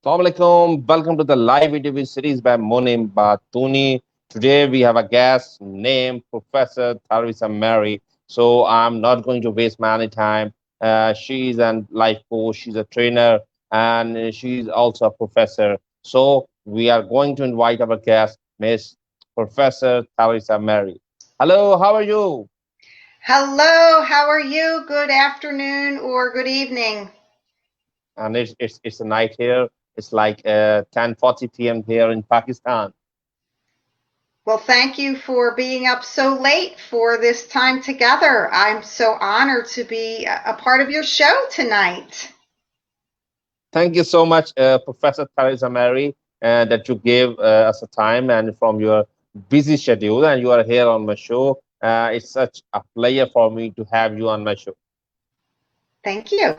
Assalamu alaikum. Welcome to the live interview series by Monim Batuni. Today we have a guest named Professor Tharisa Mary. So I'm not going to waste my time. She's a life coach, she's a trainer, and she's also a professor. So we are going to invite our guest, Miss Professor Tharisa Mary. Hello, how are you? Hello, how are you? Good afternoon or good evening. And it's a night here. It's like 10:40 p.m. here in Pakistan. Well, thank you for being up so late for this time together. I'm so honored to be a part of your show tonight. Thank you so much, Professor Theresa Mary, that you gave us a time and from your busy schedule, and you are here on my show. It's such a pleasure for me to have you on my show. Thank you.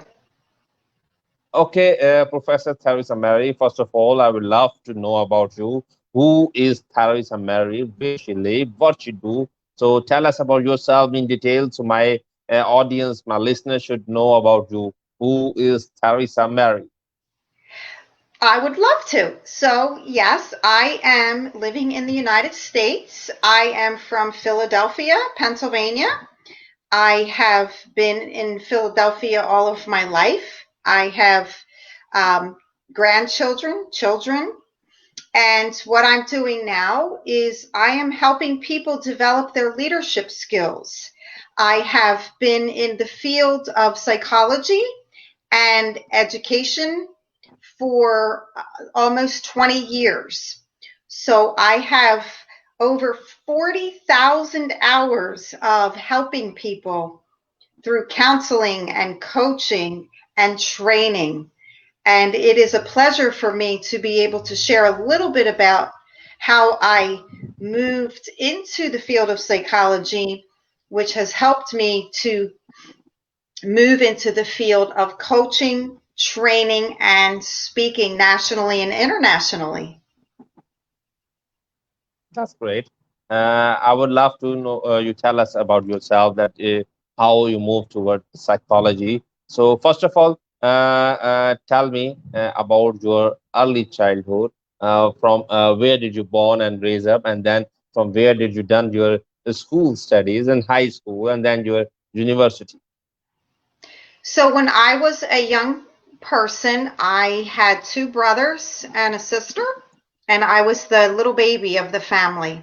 Okay, Professor Theresa Mary, first of all, I would love to know about you. Who is Theresa Mary? Where she live? What she do? So tell us about yourself in detail so my audience, my listeners should know about you. Who is Theresa Mary? I would love to. So, yes, I am living in the United States. I am from Philadelphia, Pennsylvania. I have been in Philadelphia all of my life. I have grandchildren, children. And what I'm doing now is I am helping people develop their leadership skills. I have been in the field of psychology and education for almost 20 years. So I have over 40,000 hours of helping people through counseling and coaching and training. And it is a pleasure for me to be able to share a little bit about how I moved into the field of psychology, which has helped me to move into the field of coaching, training, and speaking nationally and internationally. That's great. I would love to know you tell us about yourself that how you moved toward psychology. So first of all, tell me about your early childhood. From where did you born and raise up, and then from where did you done your school studies and high school, and then your university. So when I was a young person, I had two brothers and a sister, and I was the little baby of the family.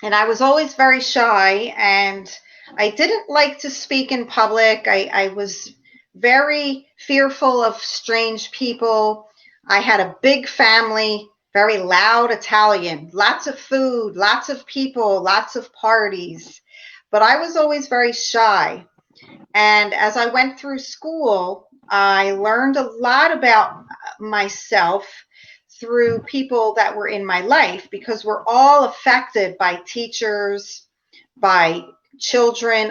And I was always very shy, and I didn't like to speak in public. I was very fearful of strange people. I had a big family, very loud Italian, lots of food, lots of people, lots of parties. But I was always very shy. And as I went through school, I learned a lot about myself through people that were in my life because we're all affected by teachers, by children,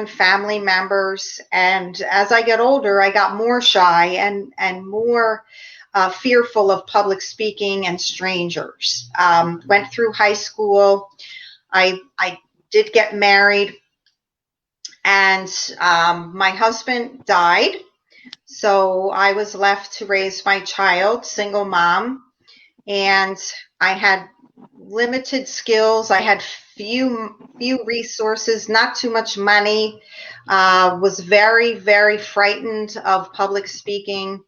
family members. And as I get older, I got more shy and more fearful of public speaking and strangers. Went through high school. I did get married, and my husband died. So I was left to raise my child, single mom, and I had limited skills. I had few resources, not too much money. Was very frightened of public speaking.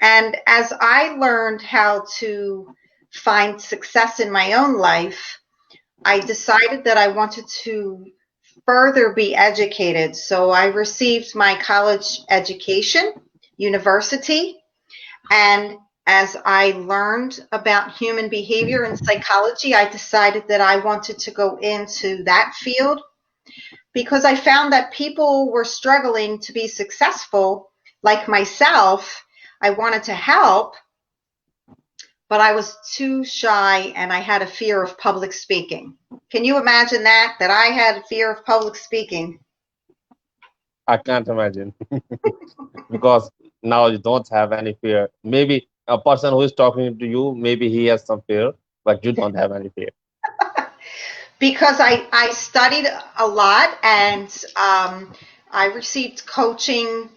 And as I learned how to find success in my own life, I decided that I wanted to further be educated. So I received my college education, university, and as I learned about human behavior and psychology, I decided that I wanted to go into that field because I found that people were struggling to be successful like myself. I wanted to help, but I was too shy and I had a fear of public speaking. Can you imagine that I had a fear of public speaking? I can't imagine because now you don't have any fear. Maybe a person who is talking to you, maybe he has some fear, but you don't have any fear. Because I studied a lot, and I received coaching,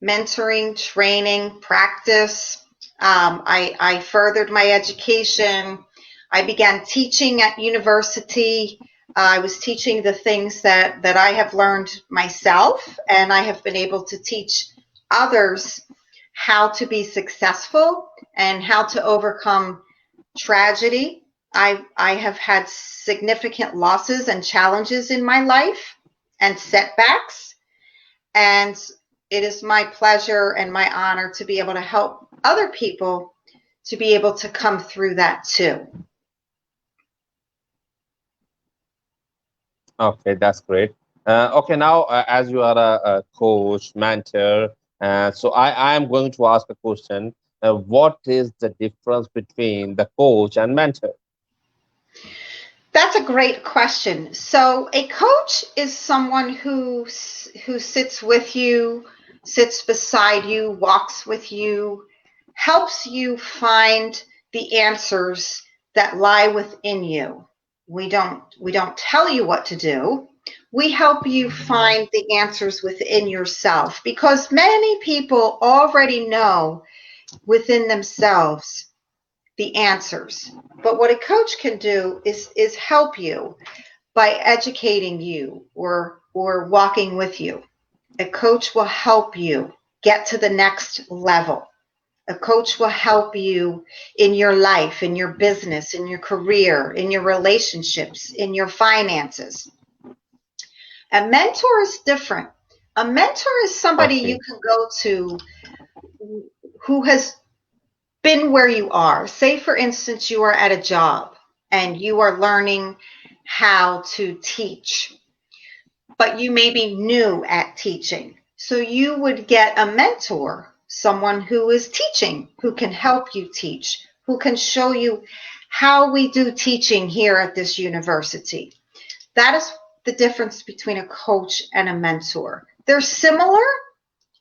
mentoring, training, practice. I furthered my education. I began teaching at university. I was teaching the things that I have learned myself, and I have been able to teach others how to be successful and how to overcome tragedy. I have had significant losses and challenges in my life and setbacks, and it is my pleasure and my honor to be able to help other people to be able to come through that too. Okay, that's great. Okay, now as you are a coach, mentor, so I am going to ask a question. What is the difference between the coach and mentor? That's a great question. So a coach is someone who sits with you, sits beside you, walks with you, helps you find the answers that lie within you. We don't tell you what to do. We help you find the answers within yourself because many people already know within themselves the answers. But what a coach can do is help you by educating you or walking with you. A coach will help you get to the next level. A coach will help you in your life, in your business, in your career, in your relationships, in your finances. A mentor is different. A mentor is somebody you Okay, can go to who has been where you are. Say, for instance, you are at a job and you are learning how to teach, but you may be new at teaching. So you would get a mentor, someone who is teaching, who can help you teach, who can show you how we do teaching here at this university. That is the difference between a coach and a mentor. They're similar.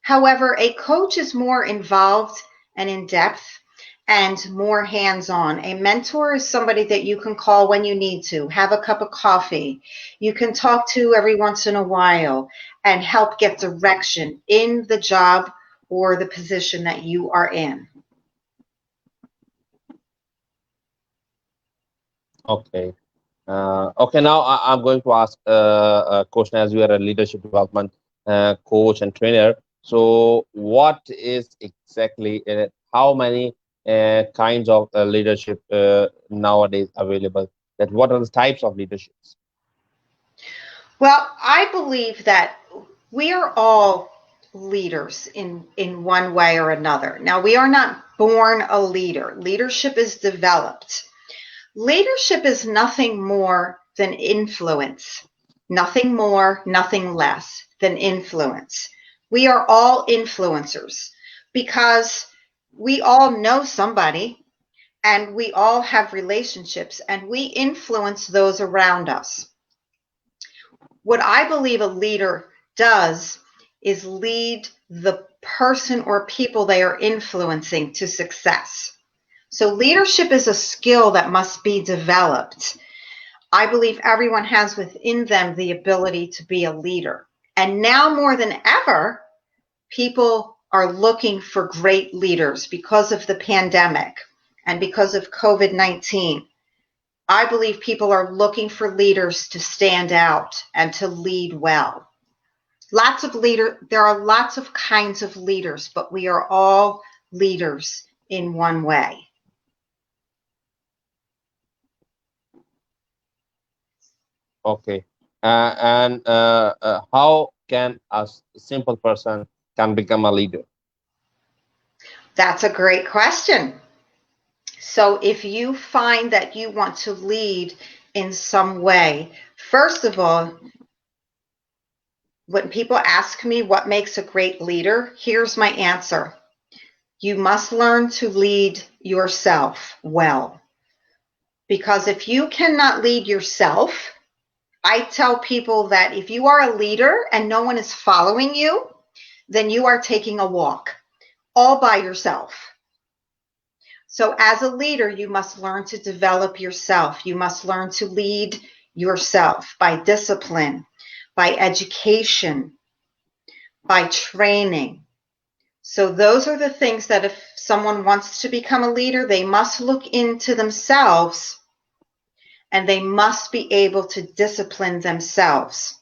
However, a coach is more involved and in depth and more hands-on. A mentor is somebody that you can call when you need to, have a cup of coffee. You can talk to every once in a while and help get direction in the job or the position that you are in. okay. Okay, now I'm going to ask a question as you are a leadership development coach and trainer. So, what is exactly, how many kinds of leadership nowadays available? That what are the types of leaderships? Well, I believe that we are all leaders in one way or another. Now, we are not born a leader. Leadership is developed. Leadership is nothing more than influence. Nothing more, nothing less than influence. We are all influencers because we all know somebody and we all have relationships and we influence those around us. What I believe a leader does is lead the person or people they are influencing to success. So leadership is a skill that must be developed. I believe everyone has within them the ability to be a leader. And now more than ever, people are looking for great leaders because of the pandemic and because of COVID-19. I believe people are looking for leaders to stand out and to lead well. There are lots of kinds of leaders, but we are all leaders in one way. Okay, and how can simple person can become a leader? That's a great question. So if you find that you want to lead in some way, first of all, when people ask me what makes a great leader, here's my answer. You must learn to lead yourself well. Because if you cannot lead yourself, I tell people that if you are a leader and no one is following you, then you are taking a walk all by yourself. So as a leader, you must learn to develop yourself. You must learn to lead yourself by discipline, by education, by training. So those are the things that if someone wants to become a leader, they must look into themselves and they must be able to discipline themselves.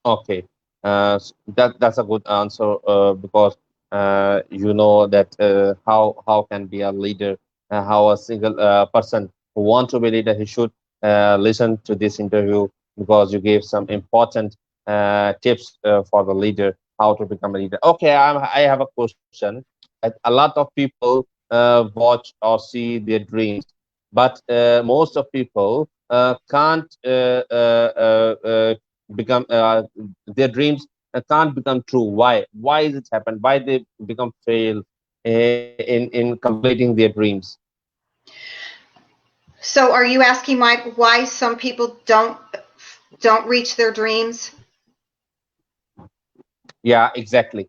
Okay, that's a good answer because you know that how can be a leader, how a single person who want to be leader, he should listen to this interview because you gave some important tips for the leader how to become a leader. Okay, I have a question. A lot of people watch or see their dreams, but most of people can't become their dreams can't become true. Why is it happen? Why they become fail in completing their dreams? So are you asking, Mike, why some people don't reach their dreams? Yeah, exactly.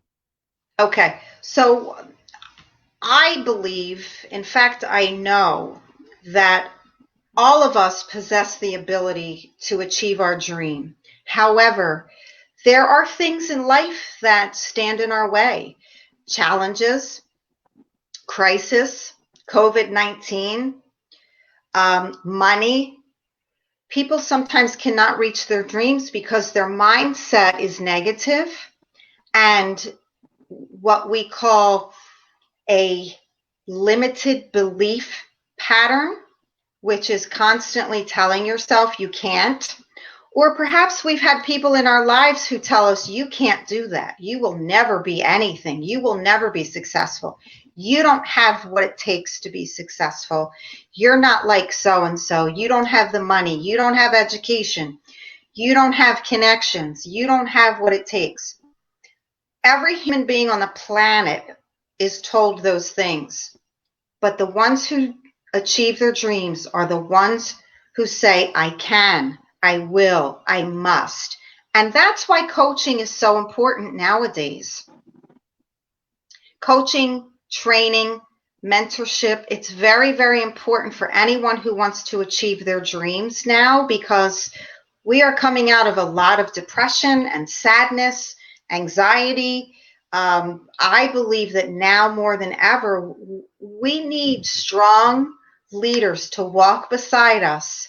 Okay. So I believe, in fact, I know that all of us possess the ability to achieve our dream. However, there are things in life that stand in our way. Challenges, crisis, COVID-19, money. People sometimes cannot reach their dreams because their mindset is negative and what we call a limited belief pattern, which is constantly telling yourself you can't. Or perhaps we've had people in our lives who tell us, you can't do that. You will never be anything. You will never be successful. You don't have what it takes to be successful. You're not like so and so. You don't have the money. You don't have education. You don't have connections. You don't have what it takes. Every human being on the planet is told those things. But the ones who achieve their dreams are the ones who say, I can, I will, I must. And that's why coaching is so important nowadays. Coaching, training, mentorship, it's very, very important for anyone who wants to achieve their dreams now because we are coming out of a lot of depression and sadness, anxiety. I believe that now more than ever, we need strong leaders to walk beside us.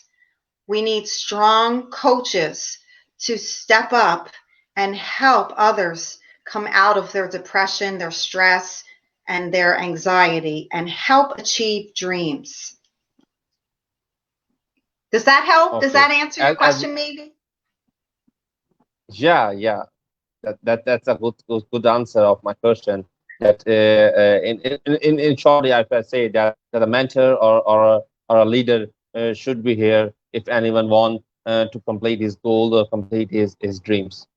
We need strong coaches to step up and help others come out of their depression, their stress, and their anxiety and help achieve dreams. Does that help? Does Okay, that answer your as question, maybe? yeah, that's a good answer of my question. That in shortly, if I say that a mentor or a leader should be here if anyone want to complete his goal or complete his dreams.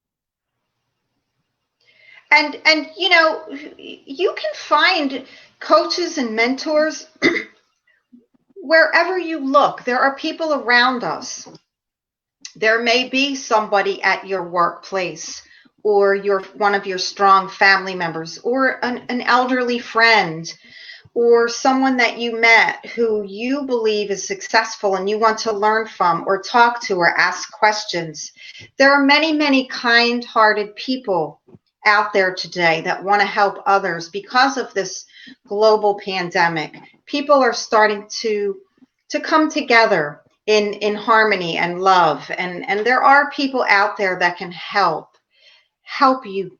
And you know, you can find coaches and mentors wherever you look. There are people around us. There may be somebody at your workplace or one of your strong family members or an elderly friend or someone that you met who you believe is successful and you want to learn from or talk to or ask questions. There are many, many kind-hearted people out there today that want to help others because of this global pandemic. People are starting to come together in harmony and love, and there are people out there that can help you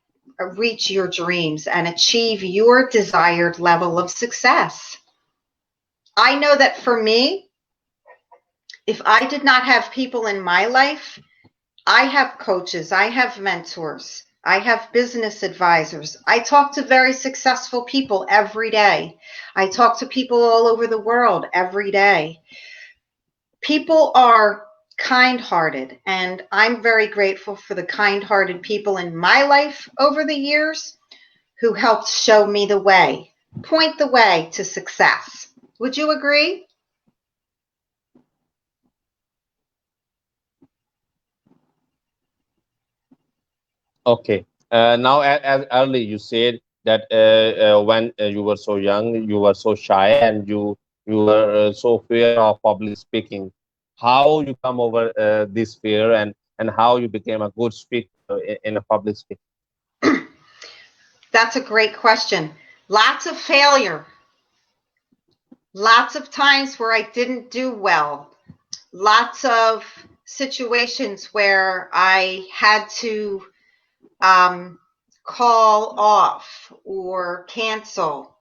reach your dreams and achieve your desired level of success. I know that for me, if I did not have people in my life, I have coaches, I have mentors, I have business advisors. I talk to very successful people every day. I talk to people all over the world every day. People are kind-hearted, and I'm very grateful for the kind-hearted people in my life over the years who helped show me the way, point the way to success. Would you agree? Okay. Now, as early you said that when you were so young, you were so shy and you were so fear of public speaking. How you come over this fear and how you became a good speaker? in a public speaking? That's a great question. Lots of failure. Lots of times where I didn't do well. Lots of situations where I had to call off or cancel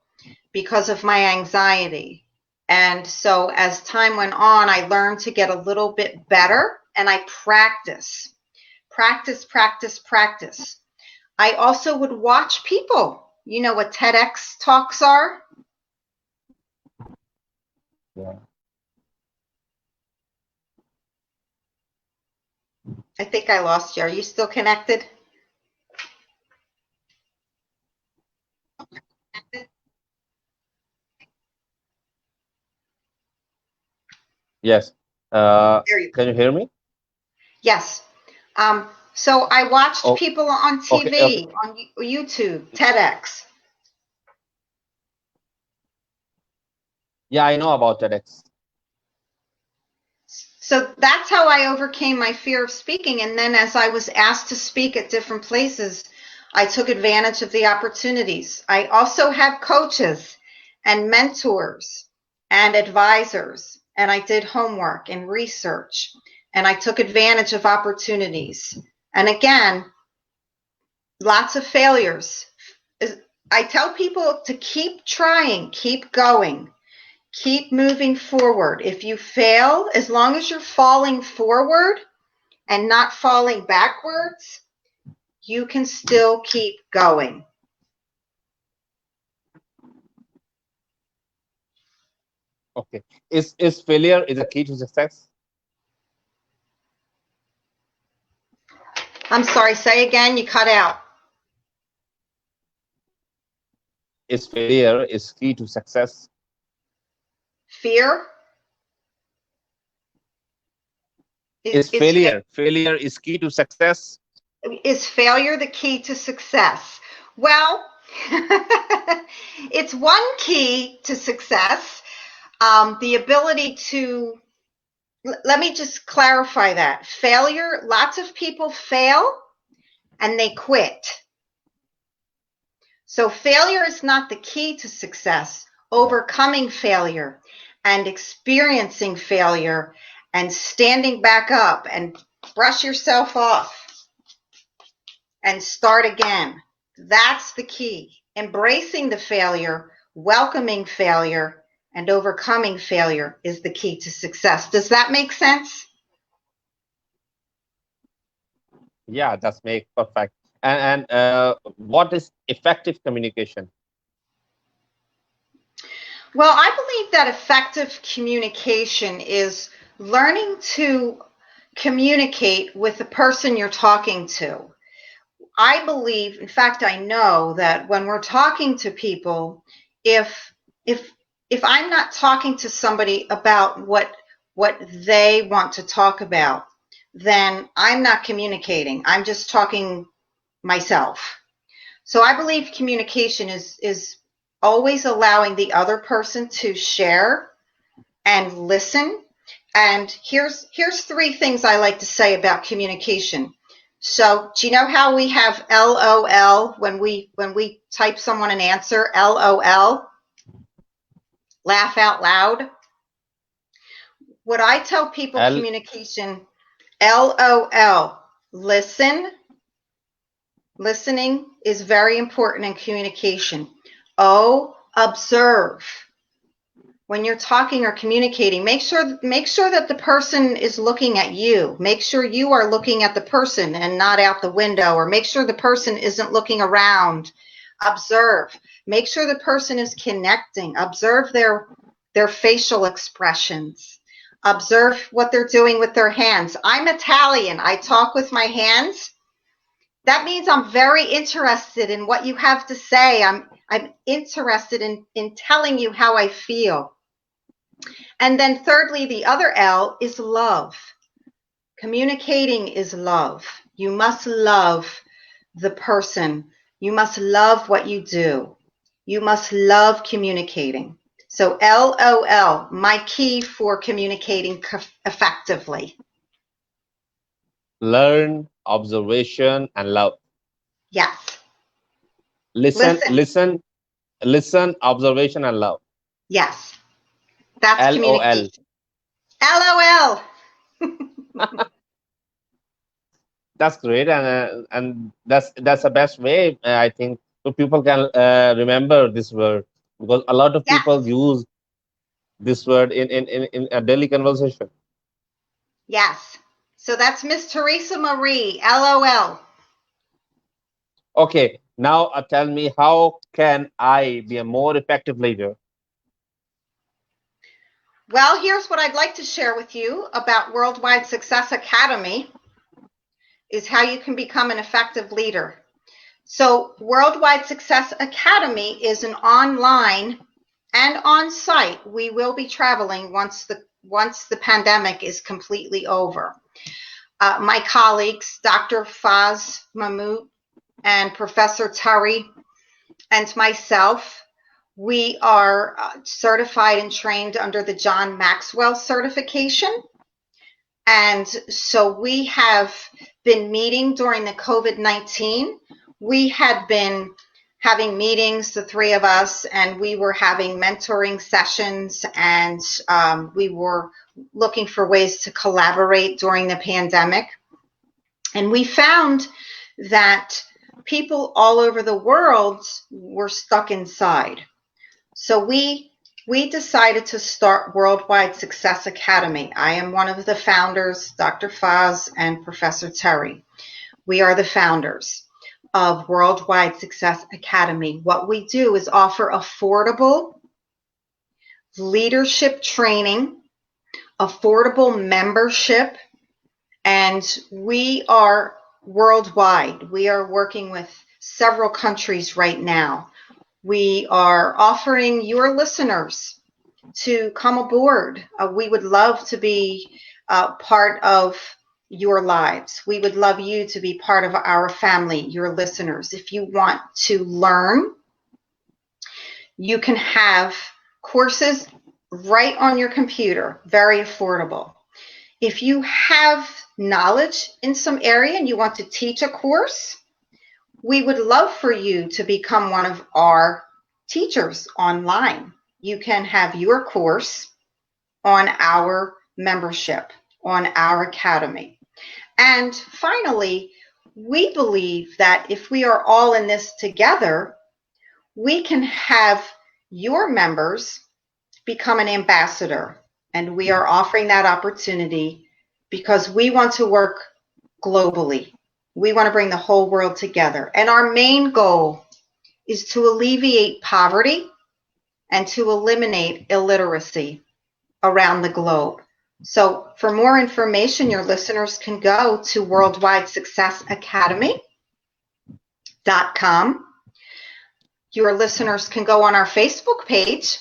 because of my anxiety. And so as time went on, I learned to get a little bit better, and I practice. I also would watch people. You know what TEDx talks are? Yeah. I think I lost you. Are you still connected? Yes. There you Can you hear me? Yes. So I watched Oh, people on okay. Okay. TV, on YouTube, TEDx. Yeah, I know about TEDx. So that's how I overcame my fear of speaking. And then as I was asked to speak at different places, I took advantage of the opportunities. I also have coaches and mentors and advisors, and I did homework and research, and I took advantage of opportunities. And again, lots of failures. I tell people to keep trying, keep going. Keep moving forward. If you fail, as long as you're falling forward and not falling backwards, you can still keep going. Okay. Is failure is a key to success? I'm sorry, say again, you cut out. Is failure is key to success? Fear? Is failure is key to success? Is failure the key to success? Well, it's one key to success. The ability to, let me just clarify that. Failure, lots of people fail and they quit. So failure is not the key to success. Overcoming failure and experiencing failure and standing back up and brush yourself off and start again. That's the key. Embracing the failure, welcoming failure, and overcoming failure is the key to success. Does that make sense? Yeah, that's make perfect. And what is effective communication? Well, I believe that effective communication is learning to communicate with the person you're talking to. I believe, in fact, I know that when we're talking to people, if if if I'm not talking to somebody about what they want to talk about, then I'm not communicating. I'm just talking myself. So I believe communication is always allowing the other person to share and listen. And here's three things I like to say about communication. So do you know how we have LOL when we type someone an answer? LOL, laugh out loud. What I tell people L communication, LOL, listen. Listening is very important in communication. O, observe. When you're talking or communicating, make sure that the person is looking at you. Make sure you are looking at the person and not out the window, or make sure the person isn't looking around. Observe. Make sure the person is connecting. Observe their facial expressions. Observe what they're doing with their hands. I'm Italian. I talk with my hands. That means I'm very interested in what you have to say. I'm interested in telling you how I feel. And then thirdly, the other L is love. Communicating is love. You must love the person. You must love what you do. You must love communicating. So LOL, my key for communicating effectively. Learn, observation, and love. Yes. Listen, Listen. listen, listen, observation, and love. Yes. That's LOL. communication. LOL. That's great, and that's the best way, I think, so people can remember this word, because a lot of people Yes. use this word in a daily conversation. Yes. So that's Miss Teresa Marie. LOL. Okay, now tell me, how can I be a more effective leader? Well, here's what I'd like to share with you about Worldwide Success Academy is how you can become an effective leader. So Worldwide Success Academy is an online and on-site. We will be traveling once the pandemic is completely over. My colleagues, Dr. Faz Mahmood and Professor Tari and myself, we are certified and trained under the John Maxwell certification. And so we have been meeting during the COVID-19. We had been having meetings, the three of us, and we were having mentoring sessions, and we were looking for ways to collaborate during the pandemic. And we found that people all over the world were stuck inside. So we decided to start Worldwide Success Academy. I am one of the founders, Dr. Faz and Professor Terry. We are the founders of Worldwide Success Academy. What we do is offer affordable leadership training, affordable membership, and we are worldwide. We are working with several countries right now. We are offering your listeners to come aboard. We would love to be part of your lives. We would love you to be part of our family, your listeners. If you want to learn, you can have courses right on your computer, very affordable. If you have knowledge in some area and you want to teach a course, we would love for you to become one of our teachers online. You can have your course on our membership, on our academy. And finally, we believe that if we are all in this together, we can have your members become an ambassador. And we are offering that opportunity because we want to work globally. We want to bring the whole world together. And our main goal is to alleviate poverty and to eliminate illiteracy around the globe. So for more information, your listeners can go to worldwidesuccessacademy.com. Your listeners can go on our Facebook page,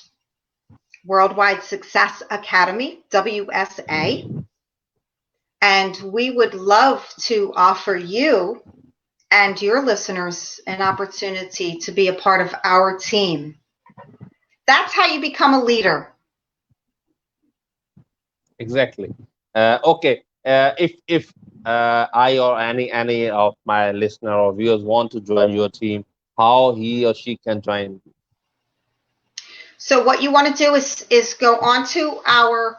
Worldwide Success Academy, WSA. And we would love to offer you and your listeners an opportunity to be a part of our team. That's how you become a leader. Exactly. Okay. If I or any of my listener or viewers want to join your team, how he or she can join? So what you want to do is go onto our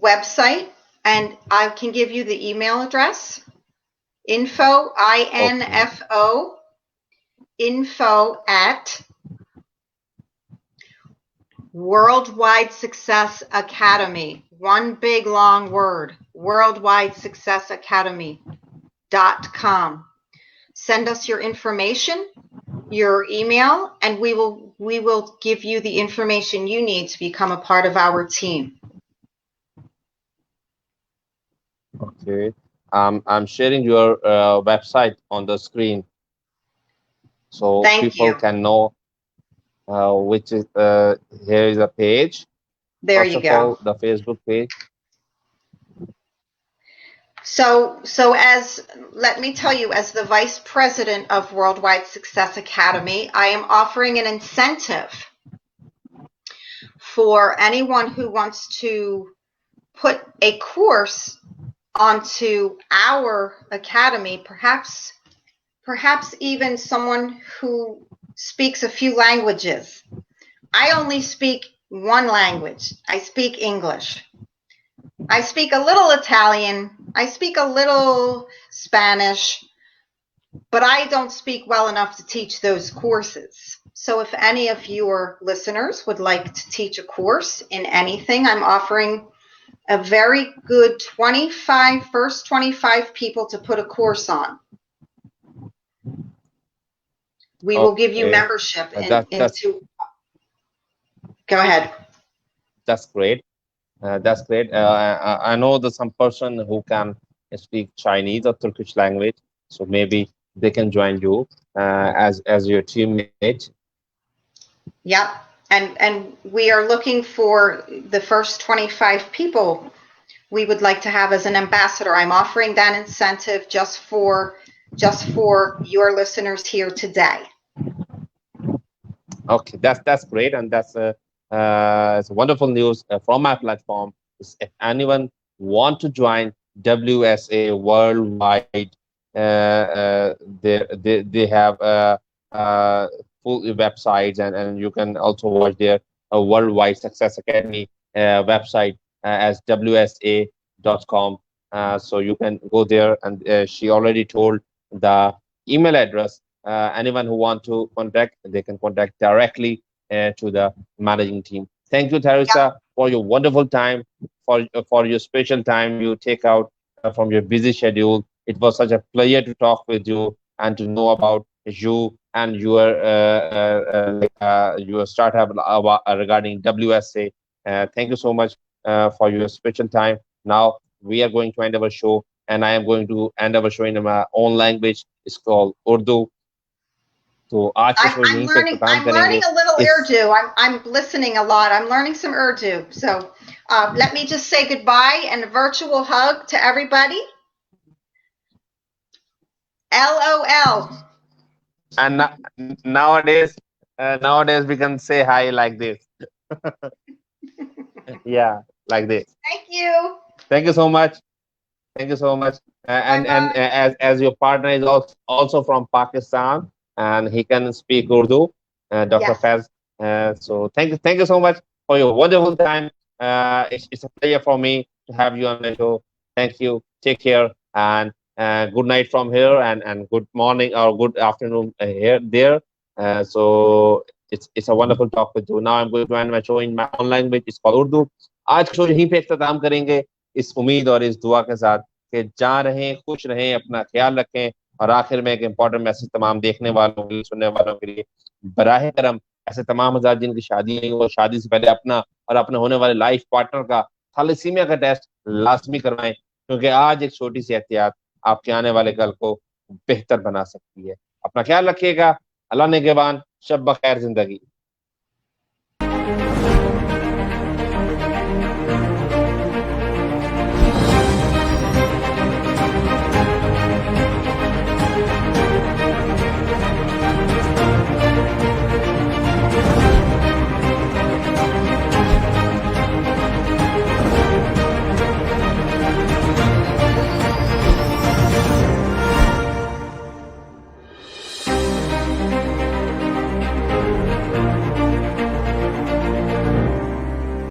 website, and I can give you the email address. Info, Okay. INFO, info at Worldwide Success Academy. One big long word, Worldwide Success Academy.com. Send us your information, your email, and we will give you the information you need to become a part of our team. Okay. I'm sharing your website on the screen so Thank people you. can know which is here is a page. There First you of go. all, the Facebook page. So let me tell you, as the vice president of Worldwide Success Academy, I am offering an incentive for anyone who wants to put a course onto our academy, perhaps even someone who speaks a few languages. I only speak one language. I speak English. I speak a little Italian. I speak a little Spanish, but I don't speak well enough to teach those courses. So if any of your listeners would like to teach a course in anything, I'm offering a very good first 25 people to put a course on. We will give you membership into. Go ahead. That's great. That's great. I know there's some person who can speak Chinese or Turkish language, so maybe they can join you as your teammate. Yep, and we are looking for the first 25 people we would like to have as an ambassador. I'm offering that incentive just for your listeners here today. Okay, that's great, and that's it's wonderful news from my platform. If anyone want to join WSA worldwide, they have full websites, and you can also watch their worldwide success academy website as wsa.com. So you can go there, and she already told the email address. Anyone who want to contact, they can contact directly to the managing team. Thank you, Teresa, for your wonderful time, for your special time you take out from your busy schedule. It was such a pleasure to talk with you and to know about you and your startup regarding WSA. Thank you so much for your special time. Now we are going to end our show, and I am going to end our show in my own language. It's called Urdu. तो आज के show यहीं पे खत्म करेंगे. I'm learning a little Urdu. I'm listening a lot. I'm learning some Urdu. So let me just say goodbye and a virtual hug to everybody. LOL. And nowadays we can say hi like this. Yeah, like this. Thank you. Thank you so much. Thank you so much. And as your partner is also from Pakistan, and he can speak Urdu, Dr. Faz. So thank you so much for your wonderful time. It's a pleasure for me to have you on my show. Thank you. Take care, and good night from here, and good morning or good afternoon here there. So it's a wonderful talk with you. Now I'm going to end my show in my own language. It's called Urdu. आज show यहीं पे इख्तिताम करेंगे इस उम्मीद और इस दुआ के साथ कि जहाँ रहें, खुश रहें, अपना ख्याल रखें। और आखिर में एक इम्पोर्टेंट मैसेज तमाम देखने वालों के लिए, सुनने वालों के लिए, बराह करम ऐसे तमाम हज़ार जिनकी शादी नहीं हो, शादी से पहले अपना और अपने होने वाले लाइफ पार्टनर का थैलेसीमिया का टेस्ट लाजमी करवाएं, क्योंकि आज एक छोटी सी एहतियात आपके आने वाले कल को बेहतर बना सकती है। अपना ख्याल रखिएगा। अल्लाह ने निगहबान। शब बखैर जिंदगी।